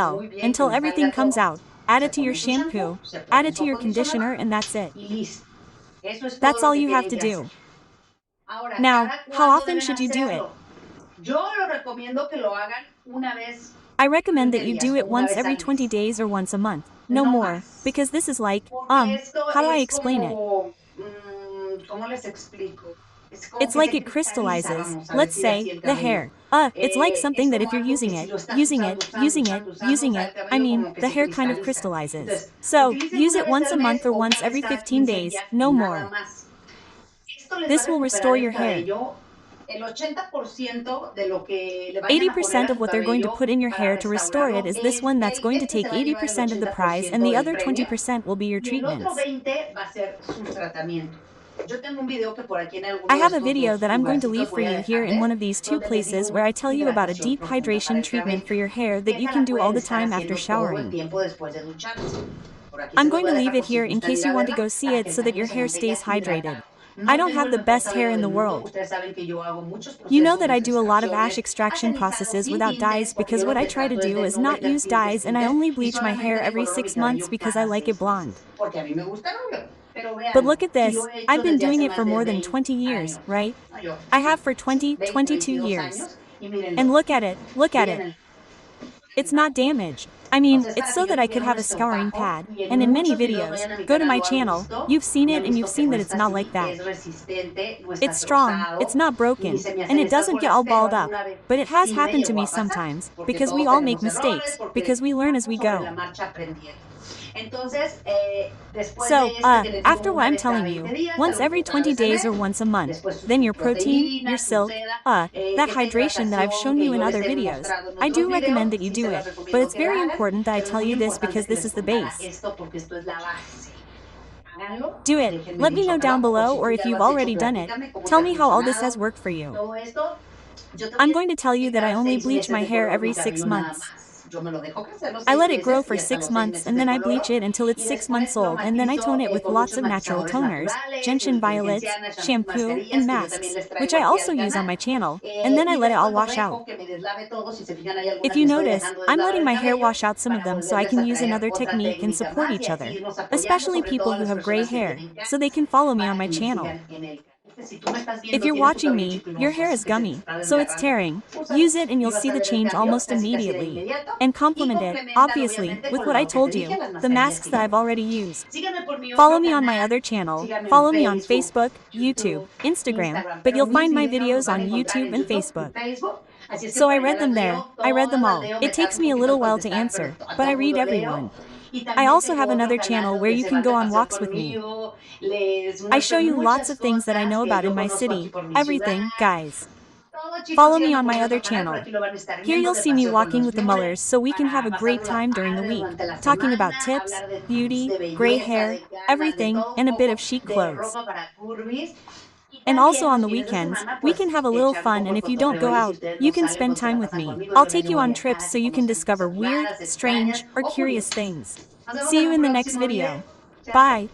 well, until everything comes out. Add it to your shampoo, add it to your conditioner, and that's it. That's all you have to do. Now, how often should you do it? I recommend that you do it once every 20 days or once a month. No more, because this is like, how do I explain it? It's like it crystallizes, let's say, the hair. It's like something that if you're using it, I mean, the hair kind of crystallizes. So, use it once a month or once every 15 days, no more. This will restore your hair. 80% of what they're going to put in your hair to restore it is this one that's going to take 80% of the prize, and the other 20% will be your treatments. I have a video that I'm going to leave for you here in one of these two places where I tell you about a deep hydration treatment for your hair that you can do all the time after showering. I'm going to leave it here in case you want to go see it so that your hair stays hydrated. I don't have the best hair in the world. You know that I do a lot of ash extraction processes without dyes because what I try to do is not use dyes, and I only bleach my hair every 6 months because I like it blonde. But look at this, I've been doing it for more than 20 years, right? I have for 22 years. And look at it. It's not damaged. I mean, it's so that I could have a scouring pad, and in many videos, go to my channel, you've seen it and you've seen that it's not like that. It's strong, it's not broken, and it doesn't get all balled up, but it has happened to me sometimes, because we all make mistakes, because we learn as we go. So, after what I'm telling you, once every 20 days or once a month, then your protein, your silk, that hydration that I've shown you in other videos, I do recommend that you do it, but it's very important that I tell you this because this is the base. Do it. Let me know down below, or if you've already done it, tell me how all this has worked for you. I'm going to tell you that I only bleach my hair every 6 months. I let it grow for 6 months and then I bleach it until it's 6 months old, and then I tone it with lots of natural toners, gentian violets, shampoo, and masks, which I also use on my channel, and then I let it all wash out. If you notice, I'm letting my hair wash out some of them so I can use another technique and support each other, especially people who have gray hair, so they can follow me on my channel. If you're watching me, your hair is gummy, so it's tearing. Use it and you'll see the change almost immediately. And complement it, obviously, with what I told you, the masks that I've already used. Follow me on my other channel, follow me on Facebook, YouTube, Instagram, but you'll find my videos on YouTube and Facebook. So I read them there, I read them all. It takes me a little while to answer, but I read everyone. I also have another channel where you can go on walks with me. I show you lots of things that I know about in my city, everything, guys. Follow me on my other channel. Here you'll see me walking with the Mullers so we can have a great time during the week, talking about tips, beauty, gray hair, everything, and a bit of chic clothes. And also on the weekends, we can have a little fun, and if you don't go out, you can spend time with me. I'll take you on trips so you can discover weird, strange, or curious things. See you in the next video. Bye.